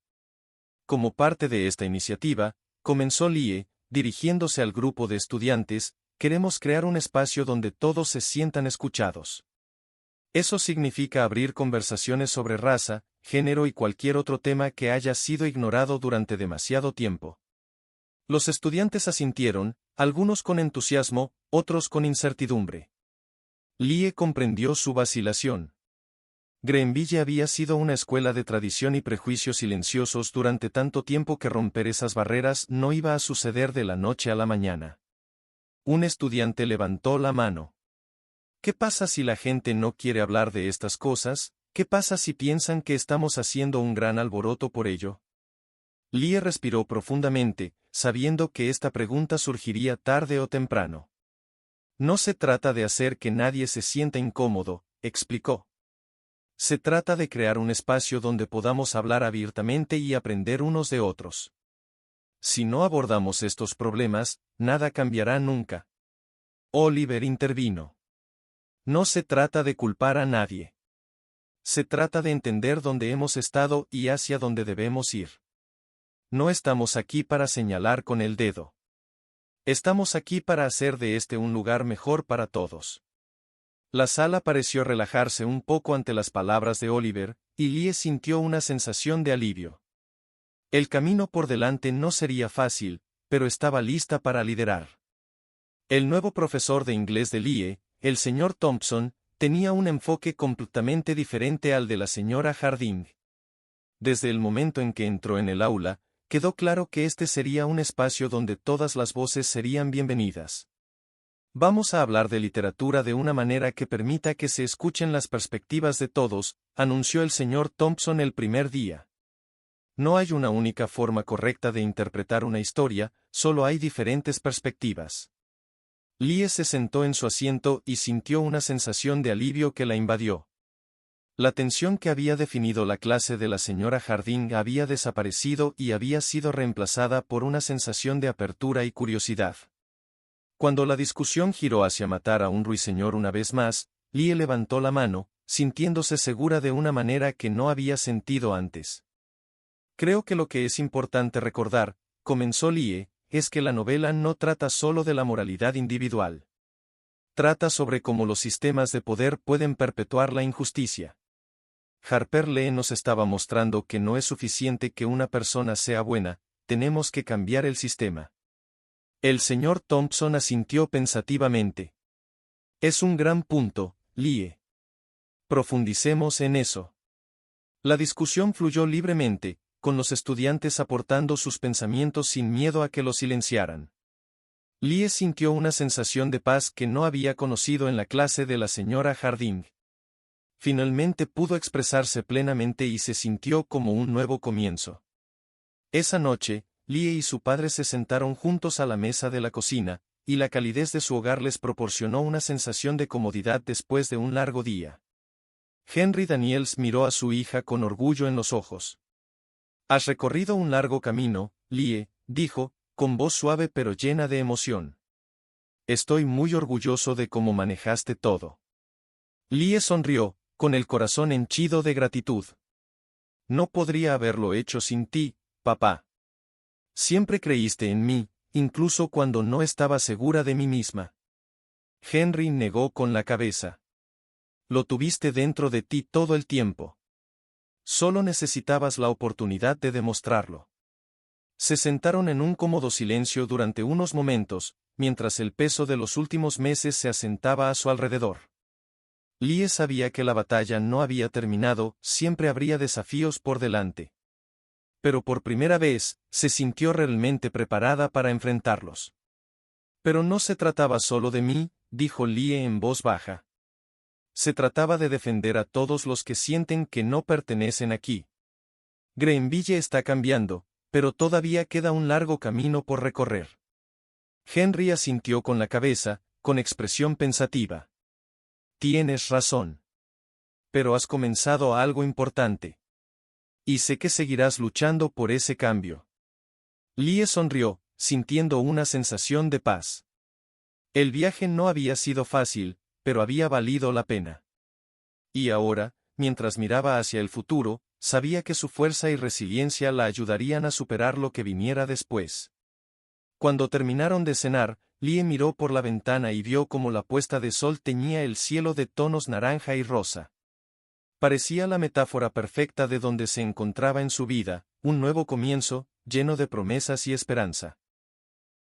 Como parte de esta iniciativa, comenzó Lie, dirigiéndose al grupo de estudiantes, queremos crear un espacio donde todos se sientan escuchados. Eso significa abrir conversaciones sobre raza, género y cualquier otro tema que haya sido ignorado durante demasiado tiempo. Los estudiantes asintieron, algunos con entusiasmo, otros con incertidumbre. Lie comprendió su vacilación. Greenville había sido una escuela de tradición y prejuicios silenciosos durante tanto tiempo que romper esas barreras no iba a suceder de la noche a la mañana. Un estudiante levantó la mano. ¿Qué pasa si la gente no quiere hablar de estas cosas? ¿Qué pasa si piensan que estamos haciendo un gran alboroto por ello? Lie respiró profundamente, sabiendo que esta pregunta surgiría tarde o temprano. No se trata de hacer que nadie se sienta incómodo, explicó. Se trata de crear un espacio donde podamos hablar abiertamente y aprender unos de otros. Si no abordamos estos problemas, nada cambiará nunca. Oliver intervino. No se trata de culpar a nadie. Se trata de entender dónde hemos estado y hacia dónde debemos ir. No estamos aquí para señalar con el dedo. Estamos aquí para hacer de este un lugar mejor para todos. La sala pareció relajarse un poco ante las palabras de Oliver, y Lie sintió una sensación de alivio. El camino por delante no sería fácil, pero estaba lista para liderar. El nuevo profesor de inglés de Lie, el señor Thompson, tenía un enfoque completamente diferente al de la señora Harding. Desde el momento en que entró en el aula, quedó claro que este sería un espacio donde todas las voces serían bienvenidas. Vamos a hablar de literatura de una manera que permita que se escuchen las perspectivas de todos, anunció el señor Thompson el primer día. No hay una única forma correcta de interpretar una historia, solo hay diferentes perspectivas. Lie se sentó en su asiento y sintió una sensación de alivio que la invadió. La tensión que había definido la clase de la señora Harding había desaparecido y había sido reemplazada por una sensación de apertura y curiosidad. Cuando la discusión giró hacia matar a un ruiseñor una vez más, Lie levantó la mano, sintiéndose segura de una manera que no había sentido antes. Creo que lo que es importante recordar, comenzó Lie, es que la novela no trata solo de la moralidad individual. Trata sobre cómo los sistemas de poder pueden perpetuar la injusticia. Harper Lee nos estaba mostrando que no es suficiente que una persona sea buena, tenemos que cambiar el sistema. El señor Thompson asintió pensativamente. Es un gran punto, Lie. Profundicemos en eso. La discusión fluyó libremente, con los estudiantes aportando sus pensamientos sin miedo a que los silenciaran. Lie sintió una sensación de paz que no había conocido en la clase de la señora Harding. Finalmente pudo expresarse plenamente y se sintió como un nuevo comienzo. Esa noche, Lie y su padre se sentaron juntos a la mesa de la cocina, y la calidez de su hogar les proporcionó una sensación de comodidad después de un largo día. Henry Daniels miró a su hija con orgullo en los ojos. «Has recorrido un largo camino, Lie», dijo, con voz suave pero llena de emoción. «Estoy muy orgulloso de cómo manejaste todo». Lie sonrió, con el corazón henchido de gratitud. «No podría haberlo hecho sin ti, papá. Siempre creíste en mí, incluso cuando no estaba segura de mí misma». Henry negó con la cabeza. «Lo tuviste dentro de ti todo el tiempo. Solo necesitabas la oportunidad de demostrarlo». Se sentaron en un cómodo silencio durante unos momentos, mientras el peso de los últimos meses se asentaba a su alrededor. Lie sabía que la batalla no había terminado, siempre habría desafíos por delante. Pero por primera vez, se sintió realmente preparada para enfrentarlos. «Pero no se trataba solo de mí», dijo Lie en voz baja. «Se trataba de defender a todos los que sienten que no pertenecen aquí. Greenville está cambiando, pero todavía queda un largo camino por recorrer». Henry asintió con la cabeza, con expresión pensativa. «Tienes razón. Pero has comenzado algo importante. Y sé que seguirás luchando por ese cambio». Lie sonrió, sintiendo una sensación de paz. El viaje no había sido fácil, pero había valido la pena. Y ahora, mientras miraba hacia el futuro, sabía que su fuerza y resiliencia la ayudarían a superar lo que viniera después. Cuando terminaron de cenar, Lie miró por la ventana y vio cómo la puesta de sol teñía el cielo de tonos naranja y rosa. Parecía la metáfora perfecta de donde se encontraba en su vida, un nuevo comienzo, lleno de promesas y esperanza.